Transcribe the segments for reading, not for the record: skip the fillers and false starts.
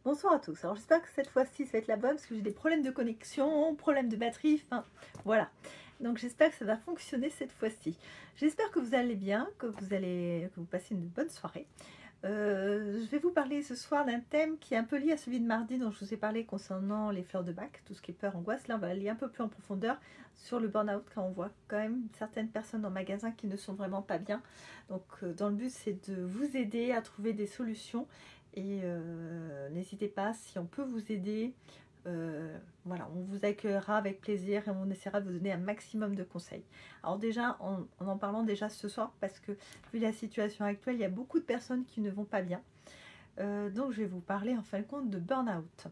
Bonsoir à tous. Alors j'espère que cette fois-ci ça va être la bonne parce que j'ai des problèmes de connexion, problèmes de batterie, enfin voilà. Donc j'espère que ça va fonctionner cette fois-ci. J'espère que vous allez bien, que vous passez une bonne soirée. Je vais vous parler ce soir d'un thème qui est un peu lié à celui de mardi dont je vous ai parlé concernant les fleurs de bac, tout ce qui est peur, angoisse. Là on va aller un peu plus en profondeur sur le burn-out quand on voit quand même certaines personnes dans le magasin qui ne sont vraiment pas bien. Donc dans le but c'est de vous aider à trouver des solutions et n'hésitez pas si on peut vous aider. Voilà, on vous accueillera avec plaisir et on essaiera de vous donner un maximum de conseils. Alors déjà, en parlant déjà ce soir, parce que vu la situation actuelle, il y a beaucoup de personnes qui ne vont pas bien. Donc je vais vous parler en fin de compte de burn-out.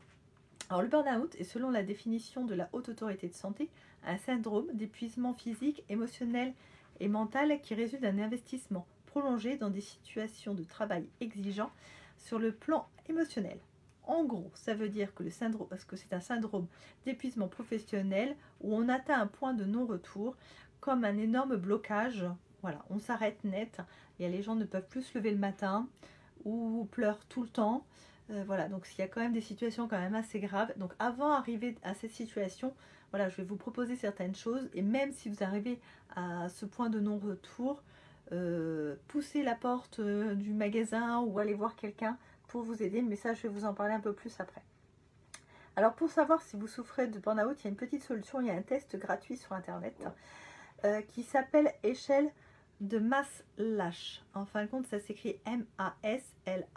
Alors le burn-out est, selon la définition de la Haute Autorité de Santé, un syndrome d'épuisement physique, émotionnel et mental qui résulte d'un investissement prolongé dans des situations de travail exigeants sur le plan émotionnel. En gros, ça veut dire que le syndrome, parce que c'est un syndrome d'épuisement professionnel où on atteint un point de non-retour, comme un énorme blocage. Voilà, on s'arrête net. Et les gens ne peuvent plus se lever le matin ou pleurent tout le temps. Voilà, donc il y a quand même des situations quand même assez graves. Donc avant d'arriver à cette situation, voilà, je vais vous proposer certaines choses. Et même si vous arrivez à ce point de non-retour, poussez la porte du magasin ou allez voir quelqu'un pour vous aider. Mais ça, je vais vous en parler un peu plus après. Alors pour savoir si vous souffrez de burn-out, il y a une petite solution. Il y a un test gratuit sur internet qui s'appelle échelle de Maslach. En fin de compte, ça s'écrit M-A-S-L-A-C-H.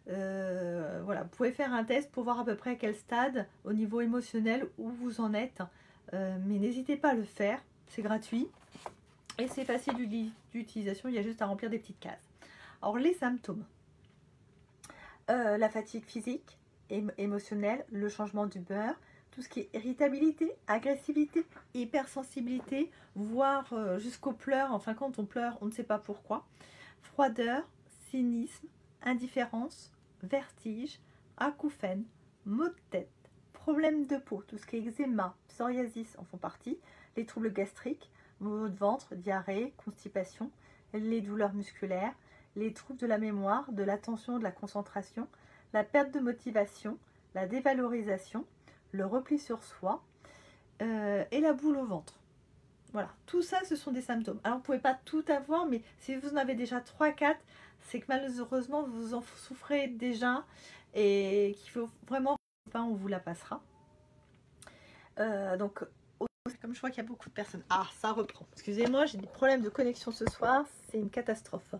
Voilà, vous pouvez faire un test pour voir à peu près à quel stade au niveau émotionnel où vous en êtes. Mais n'hésitez pas à le faire, c'est gratuit et c'est facile d'utilisation, il y a juste à remplir des petites cases. Alors les symptômes, la fatigue physique, émotionnelle, le changement d'humeur, tout ce qui est irritabilité, agressivité, hypersensibilité, voire jusqu'aux pleurs. Enfin, quand on pleure, on ne sait pas pourquoi. Froideur, cynisme, indifférence, vertige, acouphènes, maux de tête, problèmes de peau, tout ce qui est eczéma, psoriasis en font partie, les troubles gastriques, maux de ventre, diarrhée, constipation, les douleurs musculaires, les troubles de la mémoire, de l'attention, de la concentration, la perte de motivation, la dévalorisation, le repli sur soi et la boule au ventre. Voilà, tout ça, ce sont des symptômes. Alors, vous ne pouvez pas tout avoir, mais si vous en avez déjà 3-4, c'est que malheureusement, vous en souffrez déjà et qu'il faut vraiment pas, on vous la passera. Donc, comme je vois qu'il y a beaucoup de personnes. Ah, ça reprend. Excusez-moi, j'ai des problèmes de connexion ce soir, c'est une catastrophe.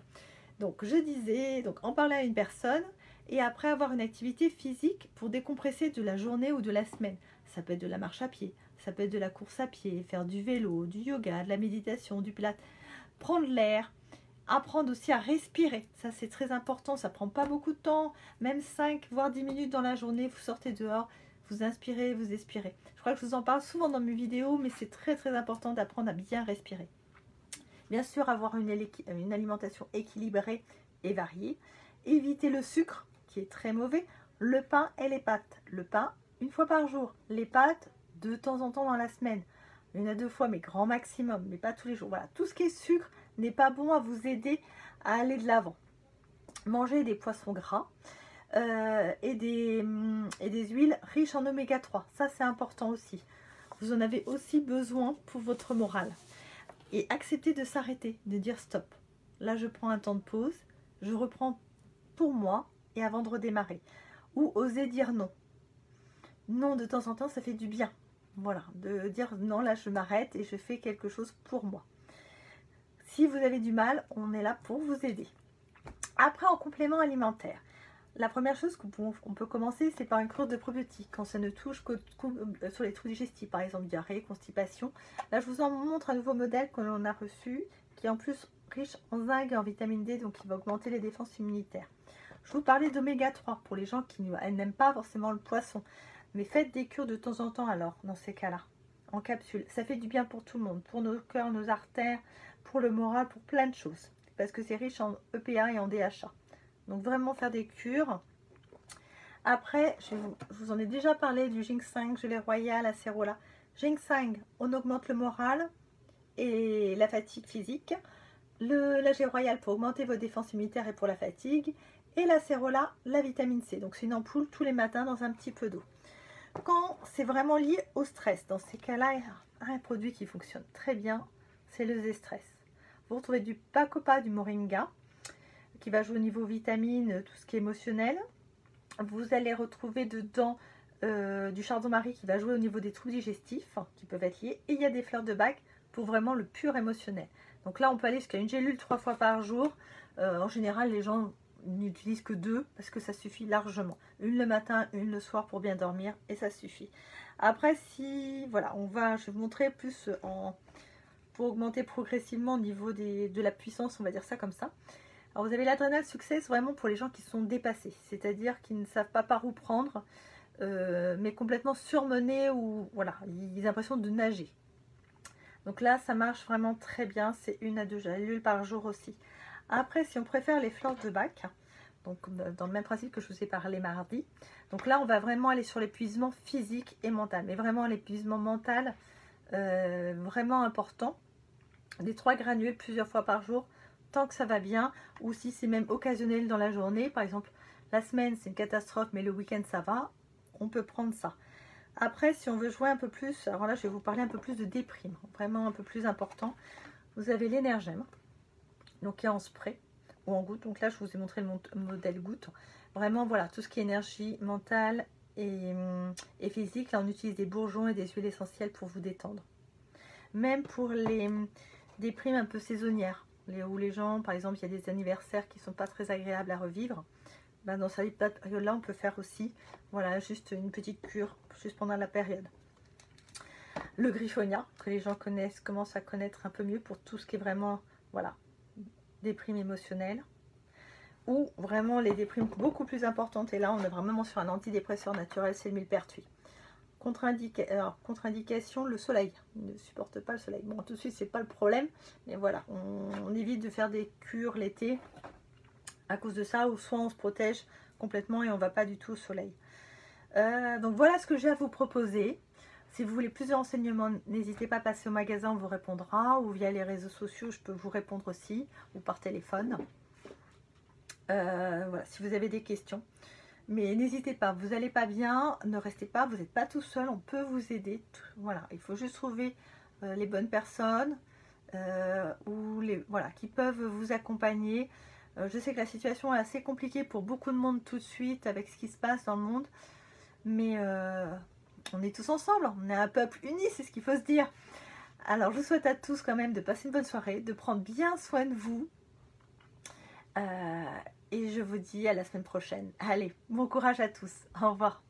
Donc, je disais, donc en parler à une personne et après avoir une activité physique pour décompresser de la journée ou de la semaine. Ça peut être de la marche à pied, ça peut être de la course à pied, faire du vélo, du yoga, de la méditation, du pilates, prendre l'air, apprendre aussi à respirer. Ça, c'est très important, ça prend pas beaucoup de temps, même 5 voire 10 minutes dans la journée, vous sortez dehors, vous inspirez, vous expirez. Je crois que je vous en parle souvent dans mes vidéos, mais c'est très très important d'apprendre à bien respirer. Bien sûr, avoir une alimentation équilibrée et variée. Éviter le sucre, qui est très mauvais. Le pain et les pâtes. Le pain, une fois par jour. Les pâtes, de temps en temps dans la semaine. Une à deux fois, mais grand maximum, mais pas tous les jours. Voilà, tout ce qui est sucre n'est pas bon à vous aider à aller de l'avant. Manger des poissons gras et des huiles riches en oméga 3. Ça, c'est important aussi. Vous en avez aussi besoin pour votre morale. Et accepter de s'arrêter, de dire stop. Là, je prends un temps de pause, je reprends pour moi et avant de redémarrer. Ou oser dire non. Non, de temps en temps, ça fait du bien. Voilà, de dire non, là, je m'arrête et je fais quelque chose pour moi. Si vous avez du mal, on est là pour vous aider. Après, en complément alimentaire, la première chose qu'on peut commencer, c'est par une cure de probiotiques. Quand ça ne touche que sur les trous digestifs, par exemple diarrhée, constipation. Là, je vous en montre un nouveau modèle que l'on a reçu, qui est en plus riche en zinc et en vitamine D, donc qui va augmenter les défenses immunitaires. Je vous parlais d'oméga 3 pour les gens qui n'aiment pas forcément le poisson. Mais faites des cures de temps en temps alors, dans ces cas-là, en capsule. Ça fait du bien pour tout le monde, pour nos cœurs, nos artères, pour le moral, pour plein de choses. Parce que c'est riche en EPA et en DHA. Donc vraiment faire des cures. Après, je vous en ai déjà parlé du ginseng, gelée royale, acérola. Ginseng, on augmente le moral et la fatigue physique. La gelée royale pour augmenter vos défenses immunitaires et pour la fatigue. et l'acérola, la vitamine C. Donc c'est une ampoule tous les matins dans un petit peu d'eau. Quand c'est vraiment lié au stress, dans ces cas-là, il y a un produit qui fonctionne très bien, c'est le Zstress. Vous retrouvez du Bacopa, du Moringa, qui va jouer au niveau vitamine, tout ce qui est émotionnel. Vous allez retrouver dedans du chardon-marie qui va jouer au niveau des troubles digestifs, qui peuvent être liés. Et il y a des fleurs de bac pour vraiment le pur émotionnel. Donc là, on peut aller jusqu'à une gélule 3 fois par jour. En général, les gens n'utilisent que 2 parce que ça suffit largement. Une le matin, une le soir pour bien dormir et ça suffit. Après, si voilà, je vais vous montrer plus pour augmenter progressivement au niveau de la puissance, on va dire ça comme ça. Alors vous avez l'Adrenal Success vraiment pour les gens qui sont dépassés, c'est-à-dire qui ne savent pas par où prendre, mais complètement surmenés ou voilà, ils ont l'impression de nager. Donc là, ça marche vraiment très bien, c'est 1 à 2 gélules par jour aussi. Après, si on préfère les fleurs de bac, donc dans le même principe que je vous ai parlé mardi, donc là, on va vraiment aller sur l'épuisement physique et mental, mais vraiment l'épuisement mental, vraiment important. Des 3 granules plusieurs fois par jour, tant que ça va bien, ou si c'est même occasionnel dans la journée, par exemple, la semaine, c'est une catastrophe, mais le week-end, ça va, on peut prendre ça. Après, si on veut jouer un peu plus, alors là, je vais vous parler un peu plus de déprime, vraiment un peu plus important. Vous avez l'énergème, donc qui est en spray ou en goutte. Donc là, je vous ai montré le modèle goutte. Vraiment, voilà, tout ce qui est énergie mentale et physique. Là, on utilise des bourgeons et des huiles essentielles pour vous détendre. Même pour les déprimes un peu saisonnières, où les gens, par exemple, il y a des anniversaires qui ne sont pas très agréables à revivre. Ben, dans cette période-là, on peut faire aussi, voilà, juste une petite cure, juste pendant la période. Le griffonia, que les gens connaissent, commencent à connaître un peu mieux pour tout ce qui est vraiment, voilà, déprime émotionnelle. Ou vraiment les déprimes beaucoup plus importantes. Et là, on est vraiment sur un antidépresseur naturel, c'est le millepertuis. Contre-indication, le soleil. On ne supporte pas le soleil. Bon, tout de suite, c'est pas le problème. Mais voilà, on évite de faire des cures l'été à cause de ça. Ou soit on se protège complètement et on ne va pas du tout au soleil. Donc voilà ce que j'ai à vous proposer. Si vous voulez plus de renseignements, n'hésitez pas à passer au magasin, on vous répondra. Ou via les réseaux sociaux, je peux vous répondre aussi. Ou par téléphone. Voilà, si vous avez des questions. Mais n'hésitez pas, vous n'allez pas bien, ne restez pas, vous n'êtes pas tout seul, on peut vous aider. Voilà, il faut juste trouver les bonnes personnes voilà, qui peuvent vous accompagner. Je sais que la situation est assez compliquée pour beaucoup de monde tout de suite avec ce qui se passe dans le monde. Mais on est tous ensemble, on est un peuple uni, c'est ce qu'il faut se dire. Alors je vous souhaite à tous quand même de passer une bonne soirée, de prendre bien soin de vous. Et je vous dis à la semaine prochaine. Allez, bon courage à tous. Au revoir.